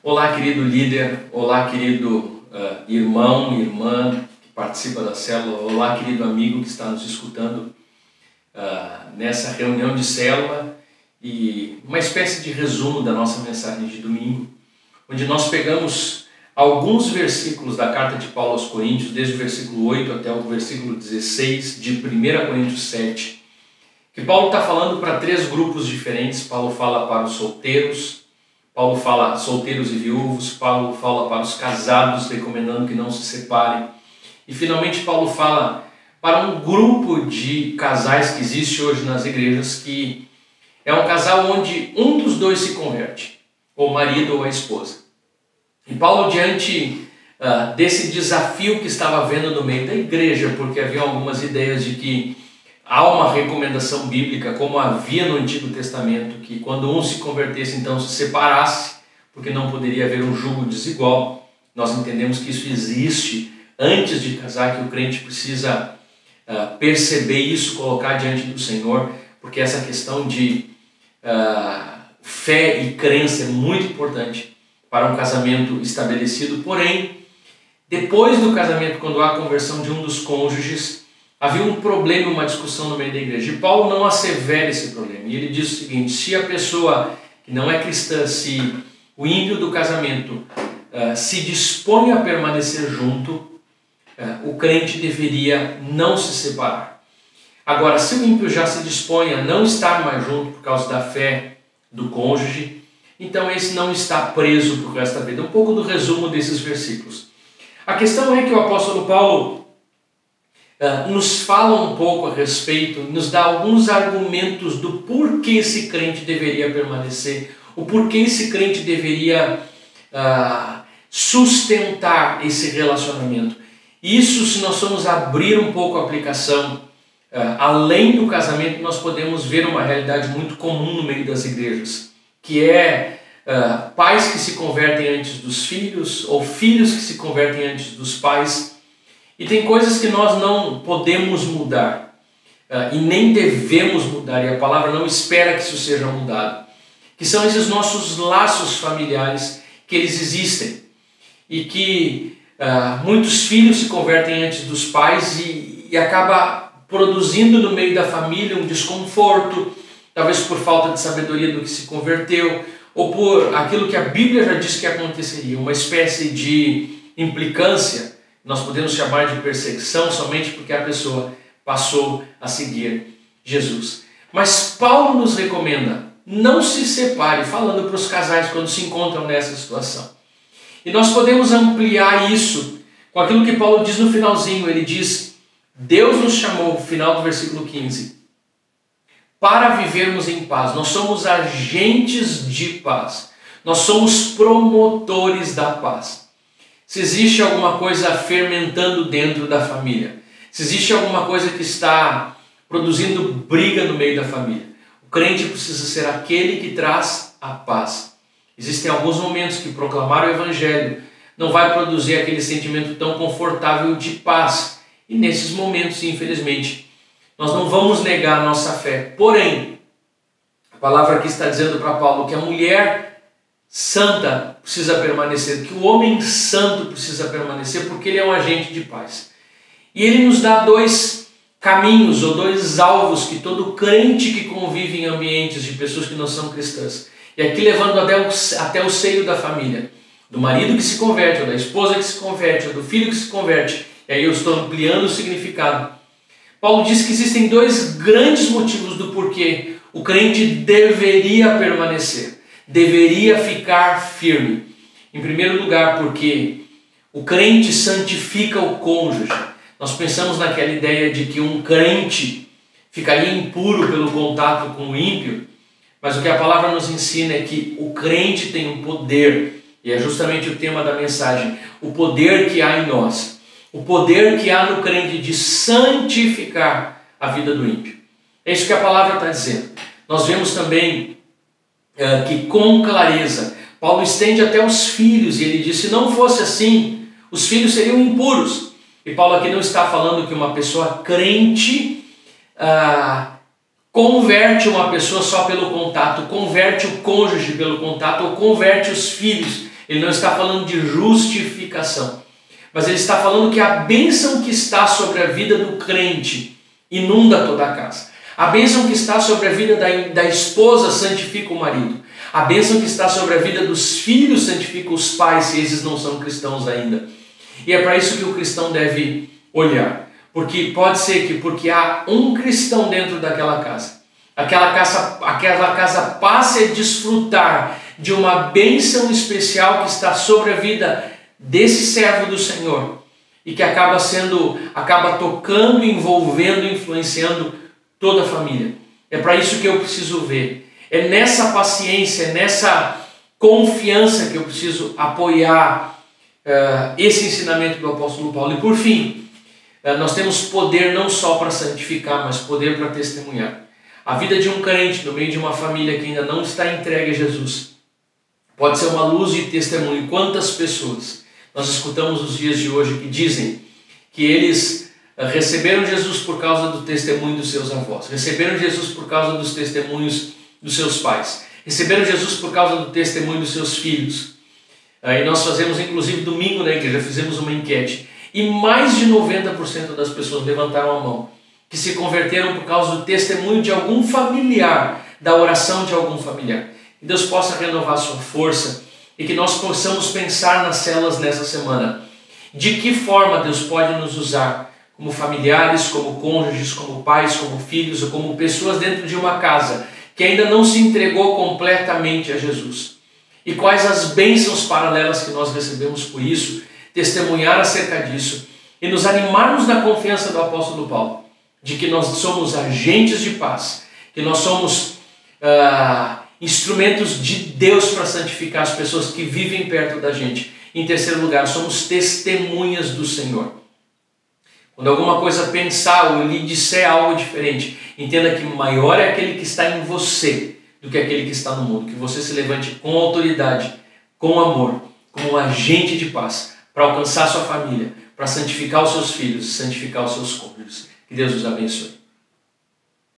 Olá, querido líder, olá, querido irmão e irmã que participa da célula, olá, querido amigo que está nos escutando nessa reunião de célula e uma espécie de resumo da nossa mensagem de domingo, onde nós pegamos alguns versículos da carta de Paulo aos Coríntios, desde o versículo 8 até o versículo 16 de 1 Coríntios 7, que Paulo está falando para três grupos diferentes. Paulo fala para os solteiros, Paulo fala solteiros e viúvos, Paulo fala para os casados, recomendando que não se separem. E finalmente Paulo fala para um grupo de casais que existe hoje nas igrejas, que é um casal onde um dos dois se converte, ou o marido ou a esposa. E Paulo, diante desse desafio que estava havendo no meio da igreja, porque havia algumas ideias de que há uma recomendação bíblica, como havia no Antigo Testamento, que quando um se convertesse, então se separasse, porque não poderia haver um jugo desigual. Nós entendemos que isso existe antes de casar, que o crente precisa perceber isso, colocar diante do Senhor, porque essa questão de fé e crença é muito importante para um casamento estabelecido. Porém, depois do casamento, quando há a conversão de um dos cônjuges, havia um problema, uma discussão no meio da igreja. E Paulo não assevera esse problema. E ele diz o seguinte: se a pessoa que não é cristã, se o ímpio do casamento se dispõe a permanecer junto, o crente deveria não se separar. Agora, se o ímpio já se dispõe a não estar mais junto por causa da fé do cônjuge, então esse não está preso para o resto da vida. Um pouco do resumo desses versículos. A questão é que o apóstolo Paulo nos fala um pouco a respeito, nos dá alguns argumentos do porquê esse crente deveria permanecer, o porquê esse crente deveria sustentar esse relacionamento. Isso, se nós formos abrir um pouco a aplicação, além do casamento, nós podemos ver uma realidade muito comum no meio das igrejas, que é pais que se convertem antes dos filhos, ou filhos que se convertem antes dos pais. E tem coisas que nós não podemos mudar e nem devemos mudar, e a palavra não espera que isso seja mudado, que são esses nossos laços familiares, que eles existem e que muitos filhos se convertem antes dos pais e acaba produzindo no meio da família um desconforto, talvez por falta de sabedoria do que se converteu, ou por aquilo que a Bíblia já disse que aconteceria, uma espécie de implicância. Nós podemos chamar de perseguição somente porque a pessoa passou a seguir Jesus. Mas Paulo nos recomenda: não se separe, falando para os casais quando se encontram nessa situação. E nós podemos ampliar isso com aquilo que Paulo diz no finalzinho. Ele diz: Deus nos chamou, final do versículo 15, para vivermos em paz. Nós somos agentes de paz. Nós somos promotores da paz. Se existe alguma coisa fermentando dentro da família, se existe alguma coisa que está produzindo briga no meio da família, o crente precisa ser aquele que traz a paz. Existem alguns momentos que proclamar o Evangelho não vai produzir aquele sentimento tão confortável de paz. E nesses momentos, infelizmente, nós não vamos negar a nossa fé. Porém, a palavra aqui está dizendo para Paulo que a mulher santa precisa permanecer, que o homem santo precisa permanecer, porque ele é um agente de paz. E ele nos dá dois caminhos ou dois alvos que todo crente que convive em ambientes de pessoas que não são cristãs, e aqui levando até o seio da família, do marido que se converte, ou da esposa que se converte, ou do filho que se converte, e aí eu estou ampliando o significado. Paulo diz que existem dois grandes motivos do porquê o crente deveria permanecer, deveria ficar firme. Em primeiro lugar, porque o crente santifica o cônjuge. Nós pensamos naquela ideia de que um crente ficaria impuro pelo contato com o ímpio, mas o que a palavra nos ensina é que o crente tem um poder, e é justamente o tema da mensagem, o poder que há em nós, o poder que há no crente de santificar a vida do ímpio. É isso que a palavra está dizendo. Nós vemos também que com clareza Paulo estende até os filhos, e ele diz: se não fosse assim, os filhos seriam impuros. E Paulo aqui não está falando que uma pessoa crente converte uma pessoa só pelo contato, converte o cônjuge pelo contato, ou converte os filhos. Ele não está falando de justificação, mas ele está falando que a bênção que está sobre a vida do crente inunda toda a casa. A bênção que está sobre a vida da esposa santifica o marido. A bênção que está sobre a vida dos filhos santifica os pais, se esses não são cristãos ainda. E é para isso que o cristão deve olhar. Porque pode ser que porque há um cristão dentro daquela casa, aquela casa passe a desfrutar de uma bênção especial que está sobre a vida desse servo do Senhor e que acaba tocando, envolvendo, influenciando toda a família. É para isso que eu preciso ver. É nessa paciência, é nessa confiança que eu preciso apoiar esse ensinamento do apóstolo Paulo. E por fim, nós temos poder não só para santificar, mas poder para testemunhar. A vida de um crente no meio de uma família que ainda não está entregue a Jesus pode ser uma luz de testemunho. Quantas pessoas nós escutamos nos dias de hoje que dizem que eles receberam Jesus por causa do testemunho dos seus avós, receberam Jesus por causa dos testemunhos dos seus pais, receberam Jesus por causa do testemunho dos seus filhos. E nós fazemos, inclusive, domingo na igreja, fizemos uma enquete, e mais de 90% das pessoas levantaram a mão, que se converteram por causa do testemunho de algum familiar, da oração de algum familiar. Que Deus possa renovar a sua força e que nós possamos pensar nas celas nessa semana. De que forma Deus pode nos usar como familiares, como cônjuges, como pais, como filhos ou como pessoas dentro de uma casa que ainda não se entregou completamente a Jesus. E quais as bênçãos paralelas que nós recebemos por isso, testemunhar acerca disso e nos animarmos na confiança do apóstolo Paulo, de que nós somos agentes de paz, que nós somos instrumentos de Deus para santificar as pessoas que vivem perto da gente. Em terceiro lugar, somos testemunhas do Senhor. Quando alguma coisa pensar ou lhe disser algo diferente, entenda que maior é aquele que está em você do que aquele que está no mundo. Que você se levante com autoridade, com amor, como um agente de paz, para alcançar sua família, para santificar os seus filhos, santificar os seus cônjuges. Que Deus os abençoe.